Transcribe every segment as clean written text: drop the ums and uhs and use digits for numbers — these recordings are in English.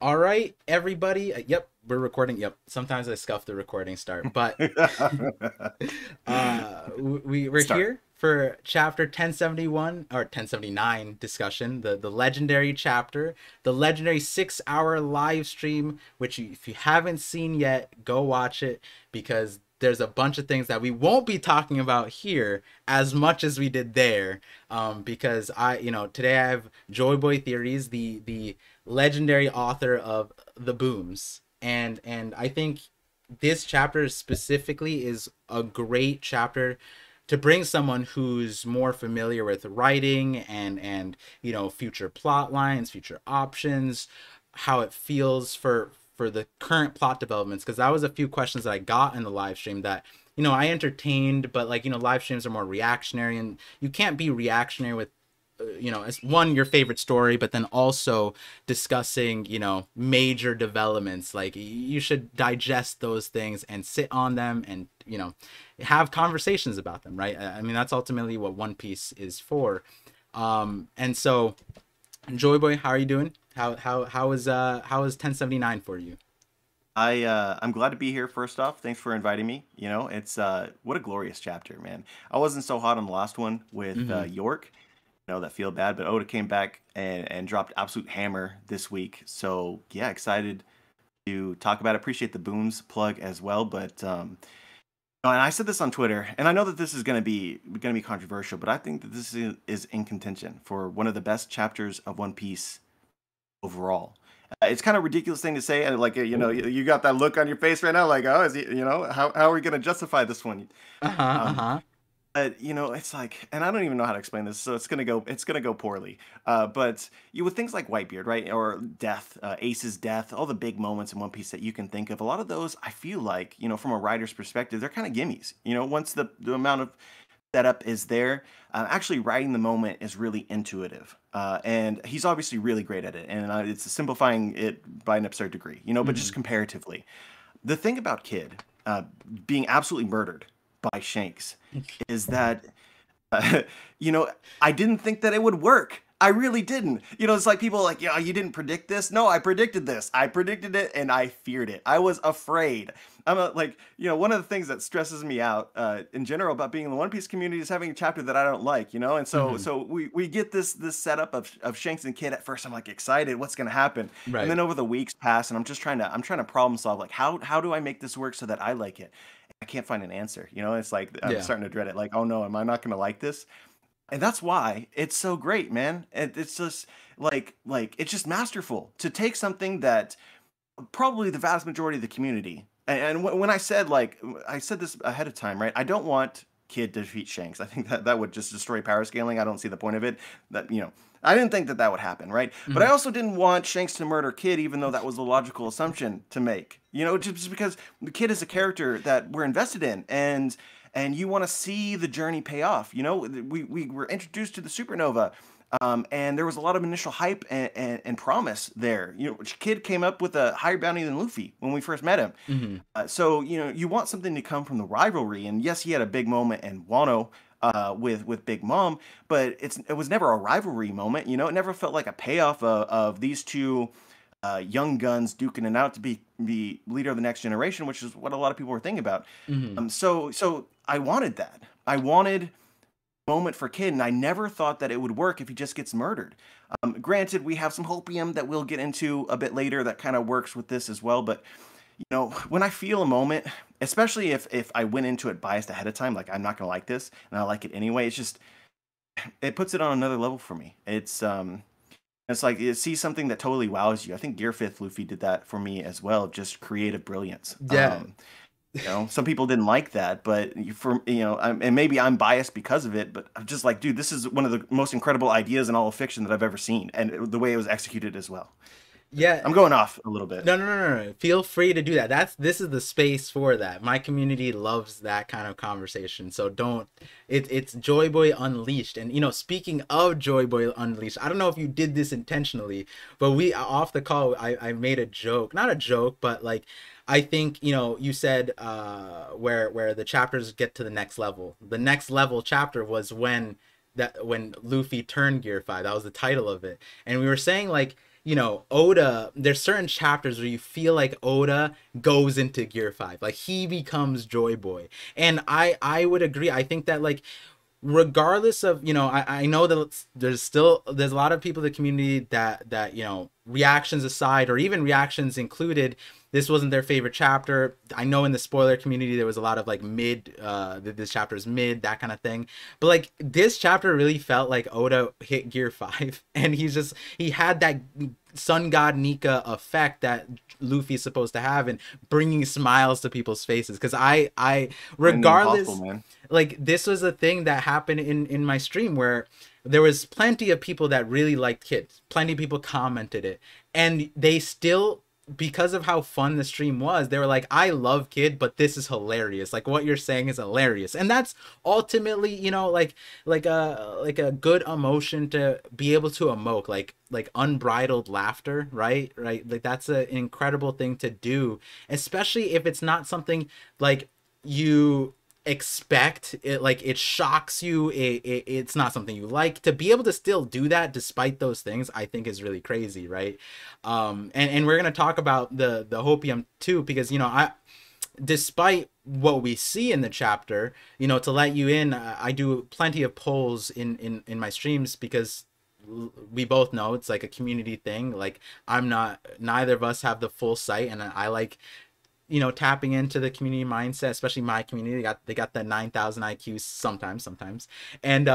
All right, everybody. Yep, we're recording. Yep. Sometimes I scuff the recording start, but we're Start. here for chapter 1071 or 1079 discussion, the legendary chapter, the legendary 6 hour live stream, which if you haven't seen yet, go watch it because there's a bunch of things that we won't be talking about here as much as we did there. Because today I have Joy Boy Theories, the legendary author of The Booms. And I think this chapter specifically is a great chapter to bring someone who's more familiar with writing and future plot lines, future options, how it feels for the current plot developments, because that was a few questions that I got in the live stream that I entertained, but live streams are more reactionary, and you can't be reactionary with as one your favorite story, but then also discussing major developments. Like, you should digest those things and sit on them and have conversations about them, right? I mean, that's ultimately what One Piece is for. And so, Joy Boy, how are you doing? How is 1079 for you? I'm glad to be here. First off, thanks for inviting me. It's what a glorious chapter, man. I wasn't so hot on the last one with Mm-hmm. York. That feel bad, but Oda came back and dropped absolute hammer this week. So yeah, excited to talk about it. Appreciate the Booms plug as well, but and I said this on Twitter, and I know that this is gonna be controversial, but I think that this is in contention for one of the best chapters of One Piece overall. It's kind of a ridiculous thing to say, and like you got that look on your face right now, like, oh, is he, how are we gonna justify this one? Uh-huh. Um, Uh-huh. but it's like, and I don't even know how to explain this, so it's gonna go poorly. But you with things like Whitebeard, right, or death, Ace's death, all the big moments in One Piece that you can think of, a lot of those I feel like, from a writer's perspective, they're kind of gimmies. Once the amount of setup is there, actually writing the moment is really intuitive, and he's obviously really great at it, and it's simplifying it by an absurd degree, but Mm-hmm. just comparatively. The thing about Kid being absolutely murdered by Shanks is that uh, you know I didn't think that it would work. I really didn't. It's like people are like, yeah, you didn't predict this. No, I predicted this. I predicted it, and I feared it. I was afraid. Like, one of the things that stresses me out in general about being in the One Piece community is having a chapter that I don't like. And so Mm-hmm. so we get this setup of Shanks and Kid. At first, I'm like excited, what's gonna happen? And Right. then over the weeks pass, and I'm trying to problem solve, like how do I make this work so that I like it? I can't find an answer. It's like I'm Yeah. starting to dread it. Like, oh no, am I not gonna like this? And that's why it's so great, man. It's just like it's just masterful to take something that probably the vast majority of the community. And when I said, like, I said this ahead of time, right? I don't want Kid to defeat Shanks. I think that would just destroy power scaling. I don't see the point of it. That I didn't think that that would happen, right? But Mm-hmm. I also didn't want Shanks to murder Kid, even though that was a logical assumption to make. Just because the Kid is a character that we're invested in, and you want to see the journey pay off. We were introduced to the supernova, and there was a lot of initial hype and promise there. Which Kid came up with a higher bounty than Luffy when we first met him. Mm-hmm. So you want something to come from the rivalry, and yes, he had a big moment in Wano with Big Mom, but it was never a rivalry moment. It never felt like a payoff of these two young guns duking it out to be leader of the next generation, which is what a lot of people were thinking about. Mm-hmm. So I wanted that. I wanted moment for Kid, and I never thought that it would work if he just gets murdered. Granted, we have some hopium that we'll get into a bit later that kind of works with this as well, but when I feel a moment, especially if I went into it biased ahead of time, like I'm not gonna like this, and I like it anyway, it puts it on another level for me. It's like you see something that totally wows you. I think Gear Fifth Luffy did that for me as well, just creative brilliance. Yeah. Some people didn't like that, but and maybe I'm biased because of it, but I'm just like, dude, this is one of the most incredible ideas in all of fiction that I've ever seen, and the way it was executed as well. Yeah. I'm going off a little bit. No, no, no, no, no. Feel free to do that. This is the space for that. My community loves that kind of conversation. So don't. It's Joy Boy Unleashed. And speaking of Joy Boy Unleashed, I don't know if you did this intentionally, but we off the call, I made a joke, not a joke, but like, I think you said where the chapters get to the next level. The next level chapter was when Luffy turned Gear 5. That was the title of it, and we were saying like, Oda, there's certain chapters where you feel like Oda goes into Gear 5. Like he becomes Joy Boy. And I would agree. I think that like regardless of, I know that there's a lot of people in the community that reactions aside, or even reactions included, this wasn't their favorite chapter. I know in the spoiler community there was a lot of like mid, this chapter is mid, that kind of thing. But like this chapter really felt like Oda hit Gear 5 and he had that Sun God Nika effect that Luffy's supposed to have, and bringing smiles to people's faces. Because I And the impossible, regardless, man. like this was a thing that happened in my stream where there was plenty of people that really liked Kid, plenty of people commented it, and they still, because of how fun the stream was, they were like, I love Kid, but this is hilarious, like what you're saying is hilarious. And that's ultimately, like a good emotion to be able to emote, like unbridled laughter, right, like that's an incredible thing to do, especially if it's not something like you expect it, like it shocks you, it's not something you like. To be able to still do that despite those things, I think is really crazy, right? And we're gonna talk about the hopium too, because I, despite what we see in the chapter, to let you in, I do plenty of polls in my streams, because we both know it's like a community thing. Like neither of us have the full sight, and I like tapping into the community mindset, especially my community. They got the 9,000 IQs sometimes, and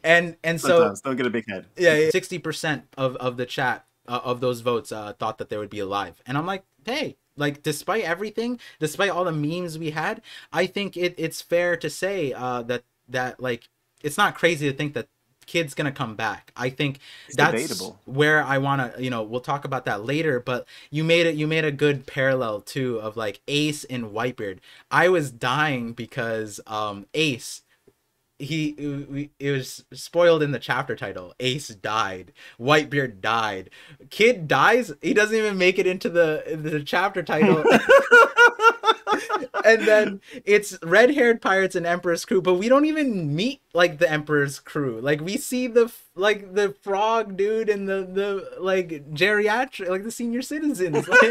and so Sometimes don't get a big head. yeah, 60% of the chat, of those votes, thought that they would be alive, and I'm like, hey, like despite everything, despite all the memes we had, I think it's fair to say that like it's not crazy to think that Kid's gonna come back. I think It's that's debatable. where I want to, we'll talk about that later, but you made a good parallel too, of like Ace and Whitebeard. I was dying because Ace, it was spoiled in the chapter title. Ace died, Whitebeard died, Kid dies, he doesn't even make it into the chapter title. And then it's red-haired pirates and Emperor's crew, but we don't even meet like the Emperor's crew. Like we see the frog dude and the like geriatric, like the senior citizens. Like,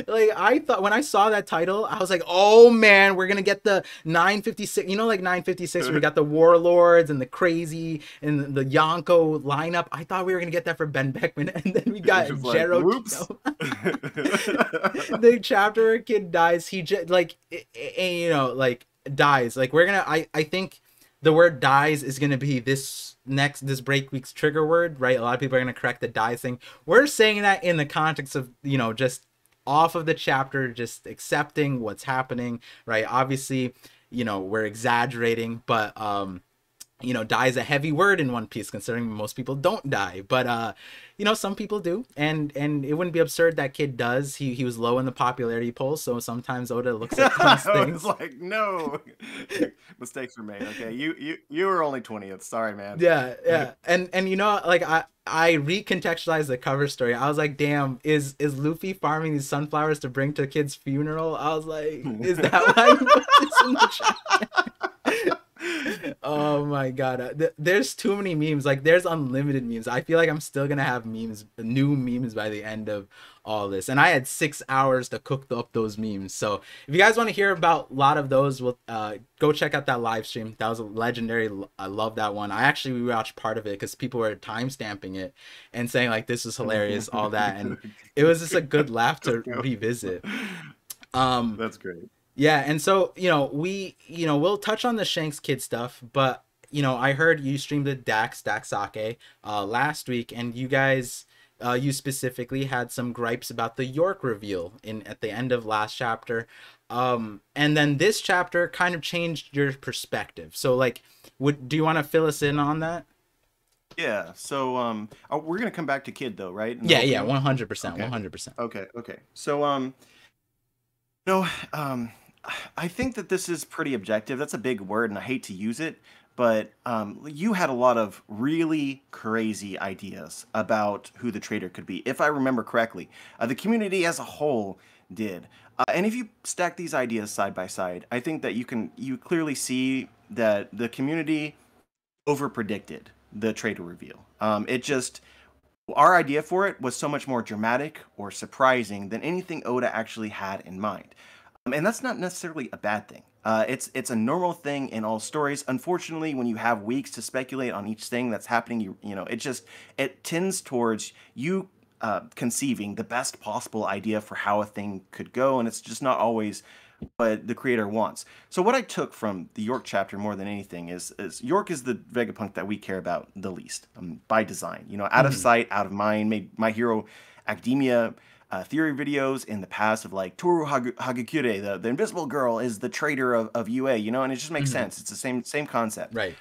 like I thought when I saw that title, I was like, oh man, we're gonna get the 956. Like 956, we got the warlords and the crazy and the Yonko lineup. I thought we were gonna get that for Ben Beckman, and then we got Like, Jero. whoops. The chapter where Kid dies, he just like like dies. Like we're gonna, I think the word dies is gonna be this break week's trigger word, right? A lot of people are gonna correct the dies thing. We're saying that in the context of just off of the chapter, just accepting what's happening, right? Obviously, we're exaggerating, but die is a heavy word in One Piece, considering most people don't die, but some people do, and it wouldn't be absurd that Kid does. He was low in the popularity polls, so sometimes Oda looks at these I things. was like, no, mistakes were made. Okay, you were only 20th. Sorry, man. Yeah, and like I recontextualized the cover story. I was like, damn, is Luffy farming these sunflowers to bring to Kid's funeral? I was like, is that why he put this in the chat? Oh my god, there's too many memes. Like there's unlimited memes. I feel like I'm still gonna have new memes by the end of all this, and I had 6 hours to cook up those memes. So if you guys want to hear about a lot of those, we'll go check out that live stream. That was a legendary. I love that one. I actually rewatched part of it because people were time stamping it and saying like this is hilarious, all that, and it was just a good laugh to revisit. That's great. Yeah, and so we'll touch on the Shanks Kid stuff, but I heard you streamed the Daxake last week, and you guys, you specifically had some gripes about the York reveal at the end of last chapter, and then this chapter kind of changed your perspective. So like, do you want to fill us in on that? Yeah. So we're gonna come back to Kid though, right? Yeah, 100%, Okay. 100%. Okay. So no, I think that this is pretty objective. That's a big word, and I hate to use it, but you had a lot of really crazy ideas about who the traitor could be, if I remember correctly. The community as a whole did. And if you stack these ideas side by side, I think that you clearly see that the community overpredicted the traitor reveal. It just our idea for it was so much more dramatic or surprising than anything Oda actually had in mind. And that's not necessarily a bad thing. It's a normal thing in all stories. Unfortunately, when you have weeks to speculate on each thing that's happening, you know it tends towards you conceiving the best possible idea for how a thing could go, and it's just not always what the creator wants. So what I took from the York chapter more than anything is York is the Vegapunk that we care about the least, by design. You know, out of Hmm. sight, out of mind. Made My Hero Academia theory videos in the past of like Toru Hagakure, the invisible girl, is the traitor of UA. You know, and it just makes Hmm. sense. It's the same concept. Right.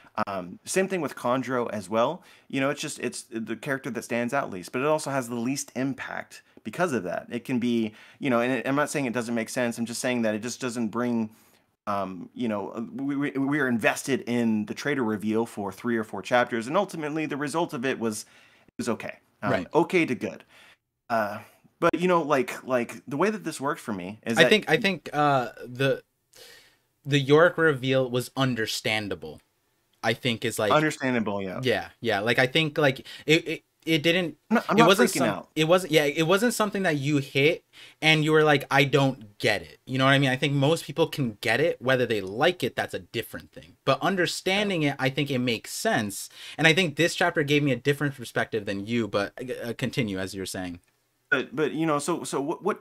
Same thing with Chondro as well. You know, it's the character that stands out least, but it also has the least impact because of that. It can be, you know, and I'm not saying it doesn't make sense. I'm just saying that it just doesn't bring, you know, we are invested in the trader reveal for 3 or 4 chapters, and ultimately the result of it was okay, Right. okay to good. Uh, but you know, like the way that this worked for me is I that think I think the York reveal was understandable. I think is like, understandable. Yeah, yeah, yeah. Like I think like it didn't, I'm it not wasn't freaking some, out. it wasn't, yeah, it wasn't something that you hit and you were like, I don't get it. You know what I mean? I think most people can get it. Whether they like it, that's a different thing. But Yeah. understanding it, I think it makes sense. And I think this chapter gave me a different perspective than you, but continue as you were saying. But you know, so what when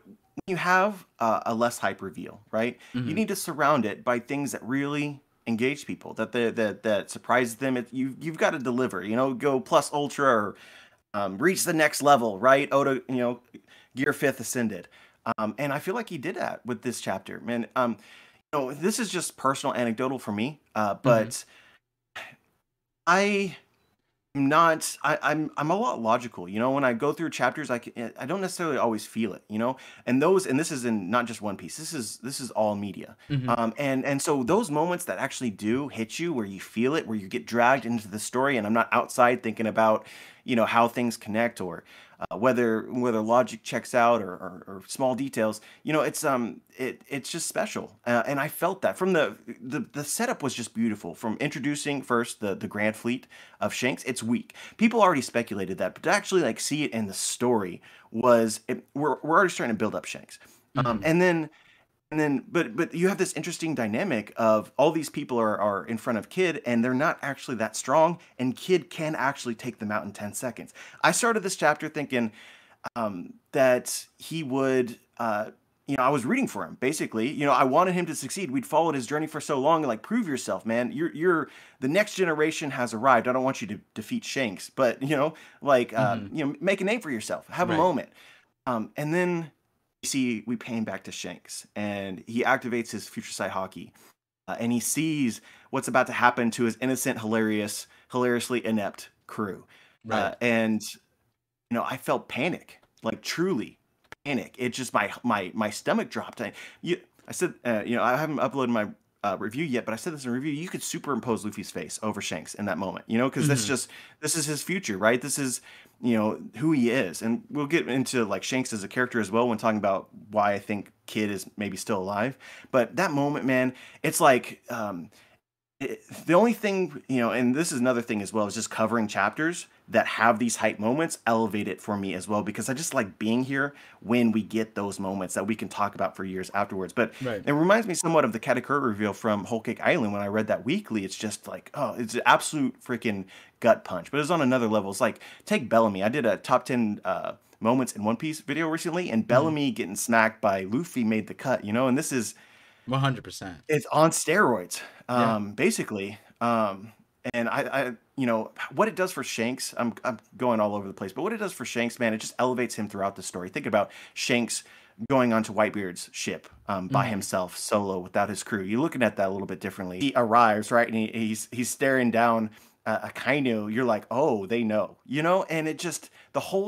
you have a less hype reveal, right? You Hmm. need to surround it by things that really engage people, that surprise them. You've got to deliver. You know, go plus ultra or reach the next level, right? Oda, you know, gear fifth ascended. And I feel like he did that with this chapter, man. You know, this is just personal anecdotal for me, Hmm. but I not I'm a lot logical, you know. When I go through chapters, I don't necessarily always feel it, you know. And this is in not just One Piece. This is all media. Hmm. And so those moments that actually do hit you, where you feel it, where you get dragged into the story, and I'm not outside thinking about, you know, how things connect or whether logic checks out or small details. You know, it's just special, and I felt that from the setup was just beautiful. From introducing first the Grand Fleet of Shanks, it's weak. People already speculated that, but to actually like see it in the story we're already starting to build up Shanks, Hmm. and then but you have this interesting dynamic of all these people are in front of Kid, and they're not actually that strong, and Kid can actually take them out in 10 seconds. I started this chapter thinking that he would, you know, I was rooting for him basically. You know, I wanted him to succeed. We'd followed his journey for so long. Like, prove yourself, man. You're the next generation has arrived. I don't want you to defeat Shanks, but you know, like, Hmm. you know, make a name for yourself. Have a Right. moment. And then you see, we pan back to Shanks, and he activates his future sight hockey, and he sees what's about to happen to his innocent, hilariously inept crew, Right. and you know, I felt panic, like truly panic. It just my stomach dropped. I said, you know, I haven't uploaded my review yet, but I said this in review. You could superimpose Luffy's face over Shanks in that moment, you know, because Hmm. this is his future, right? This is, you know, who he is, and we'll get into like Shanks as a character as well when talking about why I think Kid is maybe still alive. But that moment, man, it's like the only thing, you know, and this is another thing as well, is just covering chapters that have these hype moments elevate it for me as well, because I just like being here when we get those moments that we can talk about for years afterwards. But Right. it reminds me somewhat of the Katakura reveal from Whole Cake Island when I read that weekly. It's just like, oh, it's an absolute freaking gut punch, but it's on another level. It's like, take Bellamy. I did a top 10 moments in One Piece video recently, and Hmm. Bellamy getting smacked by Luffy made the cut, you know, and this is 100%. it's on steroids, Yeah. basically. And you know, what it does for Shanks. I'm going all over the place, but what it does for Shanks, man, it just elevates him throughout the story. Think about Shanks going onto Whitebeard's ship by Hmm. himself, solo, without his crew. You're looking at that a little bit differently. He arrives, right, and he's staring down a Kainu. You're like, oh, they know, you know, and it just the whole